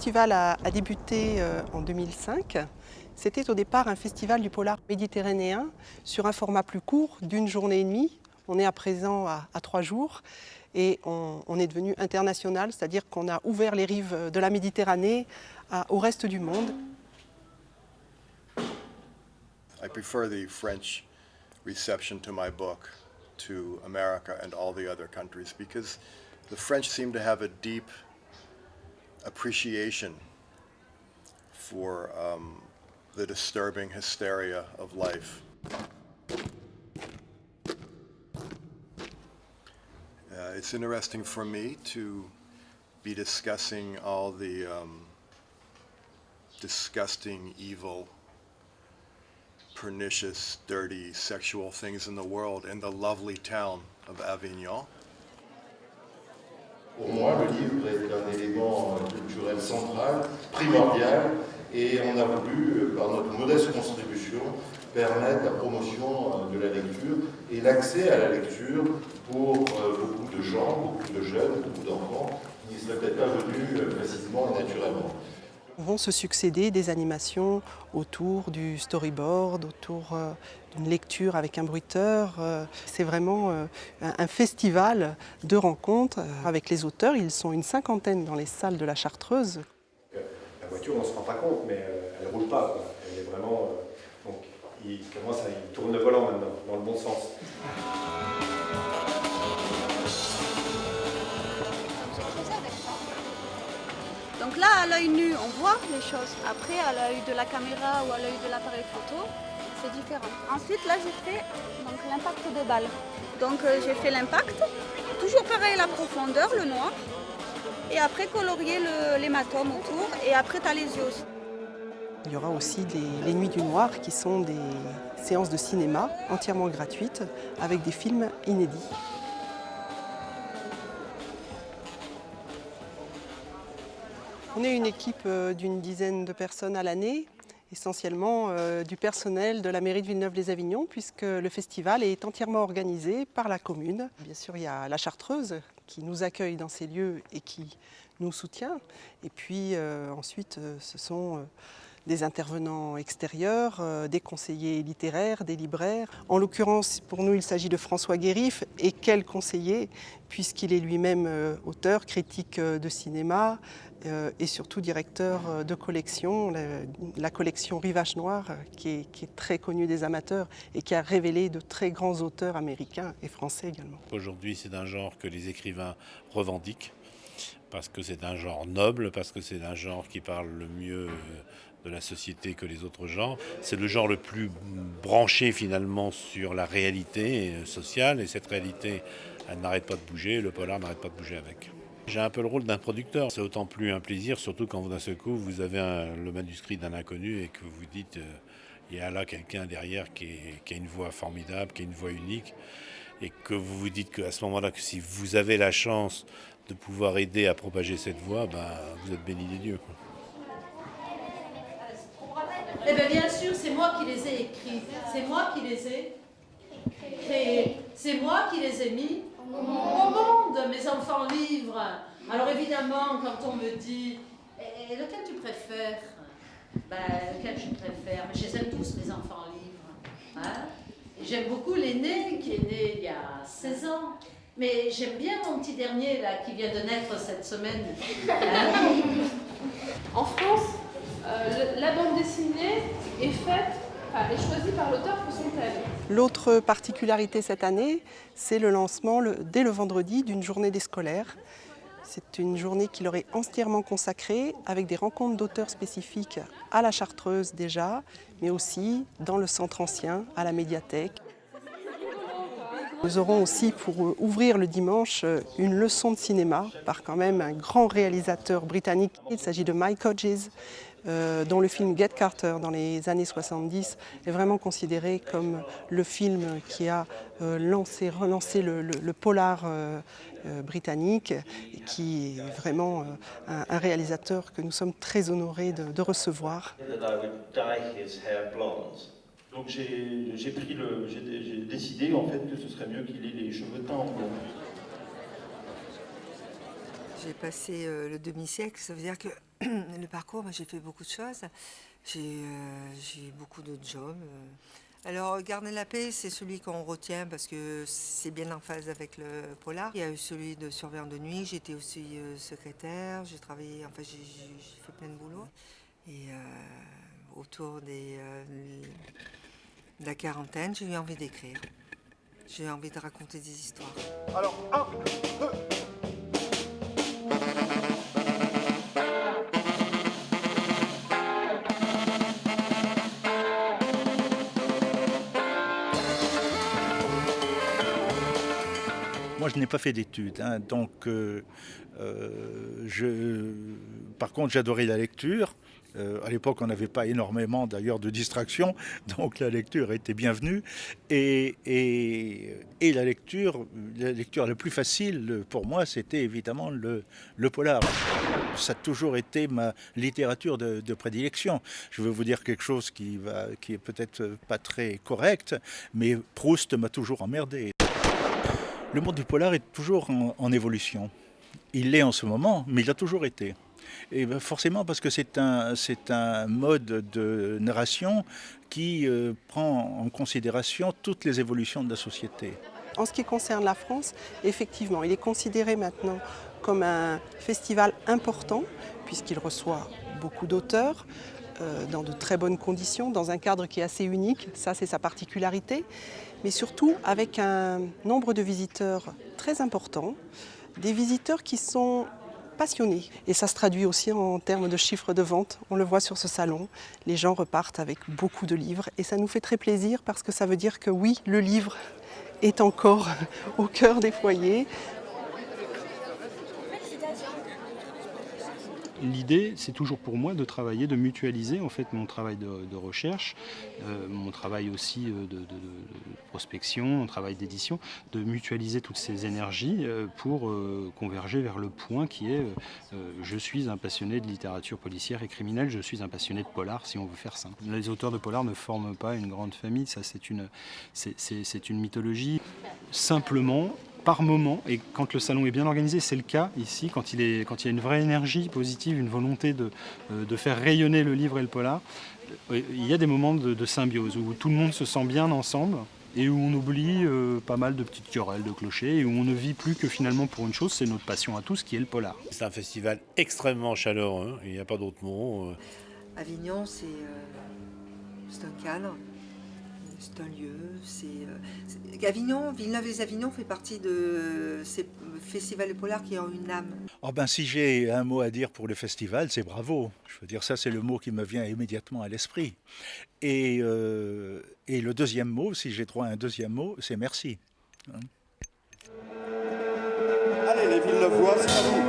festival a débuté en 2005. C'était au départ un festival du polar méditerranéen sur un format plus court d'une journée et demie. On est à présent à 3 jours et on est devenu international, c'est-à-dire qu'on a ouvert les rives de la Méditerranée au reste du monde. I prefer the French reception to my book to America and all the other countries because the French seem to have a deep appreciation for the disturbing hysteria of life. It's interesting for me to be discussing all the disgusting, evil, pernicious, dirty, sexual things in the world in the lovely town of Avignon. Pour moi, le livre est un élément culturel central, primordial, et on a voulu, par notre modeste contribution, permettre la promotion de la lecture et l'accès à la lecture pour beaucoup de gens, beaucoup de jeunes, beaucoup d'enfants qui ne seraient peut-être pas venus facilement et naturellement. Vont se succéder des animations autour du storyboard, autour d'une lecture avec un bruiteur. C'est vraiment un festival de rencontres avec les auteurs. Ils sont une cinquantaine dans les salles de la Chartreuse. La voiture, on ne se rend pas compte, mais elle ne roule pas, quoi. Elle est vraiment... donc, il tourne le volant maintenant, dans le bon sens. Donc là, à l'œil nu, on voit les choses. Après, à l'œil de la caméra ou à l'œil de l'appareil photo, c'est différent. Ensuite, là, j'ai fait l'impact de balle. Donc j'ai fait l'impact, toujours pareil la profondeur, le noir, et après colorier l'hématome autour, et après tu as les yeux aussi. Il y aura aussi les Nuits du Noir qui sont des séances de cinéma entièrement gratuites avec des films inédits. On est une équipe d'une dizaine de personnes à l'année, essentiellement du personnel de la mairie de Villeneuve-les-Avignon, puisque le festival est entièrement organisé par la commune. Bien sûr, il y a la Chartreuse qui nous accueille dans ces lieux et qui nous soutient. Et puis ensuite, ce sont des intervenants extérieurs, des conseillers littéraires, des libraires. En l'occurrence, pour nous, il s'agit de François Guérif. Et quel conseiller, puisqu'il est lui-même auteur, critique de cinéma et surtout directeur de collection, la collection Rivage Noir, qui est très connue des amateurs et qui a révélé de très grands auteurs américains et français également. Aujourd'hui, c'est un genre que les écrivains revendiquent, parce que c'est un genre noble, parce que c'est un genre qui parle le mieux de la société que les autres genres. C'est le genre le plus branché finalement sur la réalité sociale, et cette réalité, elle n'arrête pas de bouger, le polar n'arrête pas de bouger avec. J'ai un peu le rôle d'un producteur. C'est autant plus un plaisir, surtout quand d'un seul coup vous avez le manuscrit d'un inconnu et que vous dites il y a là quelqu'un derrière qui a une voix formidable, qui a une voix unique, et que vous vous dites qu'à ce moment-là, que si vous avez la chance de pouvoir aider à propager cette voix, vous êtes béni des dieux, quoi. Eh bien sûr, c'est moi qui les ai écrits, c'est moi qui les ai créés, c'est moi qui les ai mis au monde, mes enfants livres. Alors évidemment, quand on me dit lequel tu préfères, lequel je préfère, mais je les aime tous, mes enfants livres. Hein? J'aime beaucoup l'aîné qui est né il y a 16 ans. Mais j'aime bien mon petit dernier là, qui vient de naître cette semaine. Hein? En France, la bande dessinée est choisie par l'auteur pour son thème. L'autre particularité cette année, c'est le lancement dès le vendredi d'une journée des scolaires. C'est une journée qui leur est entièrement consacrée avec des rencontres d'auteurs spécifiques à la Chartreuse déjà, mais aussi dans le centre ancien, à la médiathèque. Nous aurons aussi pour ouvrir le dimanche une leçon de cinéma par quand même un grand réalisateur britannique. Il s'agit de Mike Hodges, dont le film Get Carter dans les années 70 est vraiment considéré comme le film qui a relancé le polar britannique, et qui est vraiment un réalisateur que nous sommes très honorés de recevoir. Donc j'ai décidé en fait que ce serait mieux qu'il ait les cheveux teints en blond. J'ai passé le demi-siècle, ça veut dire que Le parcours, j'ai fait beaucoup de choses. J'ai eu beaucoup de jobs. Alors, Garder la paix, c'est celui qu'on retient parce que c'est bien en phase avec le polar. Il y a eu celui de surveillant de nuit, j'étais aussi secrétaire, j'ai travaillé, enfin j'ai fait plein de boulot. Et autour de la quarantaine, j'ai eu envie d'écrire. J'ai eu envie de raconter des histoires. Alors, 1, 2. Moi, je n'ai pas fait d'études, hein, donc par contre, j'adorais la lecture. À l'époque, on n'avait pas énormément d'ailleurs de distractions, donc la lecture était bienvenue. Et la lecture la plus facile pour moi, c'était évidemment le polar. Ça a toujours été ma littérature de prédilection. Je vais vous dire quelque chose qui est peut-être pas très correct, mais Proust m'a toujours emmerdé. Le monde du polar est toujours en évolution. Il l'est en ce moment, mais il a toujours été. Et forcément parce que c'est un mode de narration qui prend en considération toutes les évolutions de la société. En ce qui concerne la France, effectivement, il est considéré maintenant comme un festival important puisqu'il reçoit beaucoup d'auteurs dans de très bonnes conditions, dans un cadre qui est assez unique, ça c'est sa particularité, mais surtout avec un nombre de visiteurs très important, des visiteurs qui sont passionnés. Et ça se traduit aussi en termes de chiffres de vente. On le voit sur ce salon, les gens repartent avec beaucoup de livres et ça nous fait très plaisir parce que ça veut dire que oui, le livre est encore au cœur des foyers. L'idée, c'est toujours pour moi de travailler, de mutualiser en fait mon travail de recherche, mon travail aussi de prospection, mon travail d'édition, de mutualiser toutes ces énergies pour converger vers le point qui est je suis un passionné de littérature policière et criminelle, je suis un passionné de polar si on veut faire simple. Les auteurs de polar ne forment pas une grande famille, ça c'est une mythologie. Simplement, par moment, et quand le salon est bien organisé, c'est le cas ici, quand il y a une vraie énergie positive, une volonté de faire rayonner le livre et le polar, il y a des moments de symbiose où tout le monde se sent bien ensemble et où on oublie pas mal de petites querelles de clochers et où on ne vit plus que finalement pour une chose, c'est notre passion à tous qui est le polar. C'est un festival extrêmement chaleureux, il n'y a pas d'autre mot. Avignon, c'est un cadre. C'est un lieu, Avignon, Villeneuve-les-Avignon fait partie de ces festivals de polar qui ont une âme. Oh ben, si j'ai un mot à dire pour le festival, c'est bravo. Je veux dire, ça c'est le mot qui me vient immédiatement à l'esprit. Et le deuxième mot, si j'ai droit à un deuxième mot, c'est merci. Allez les Villenevois, c'est à vous.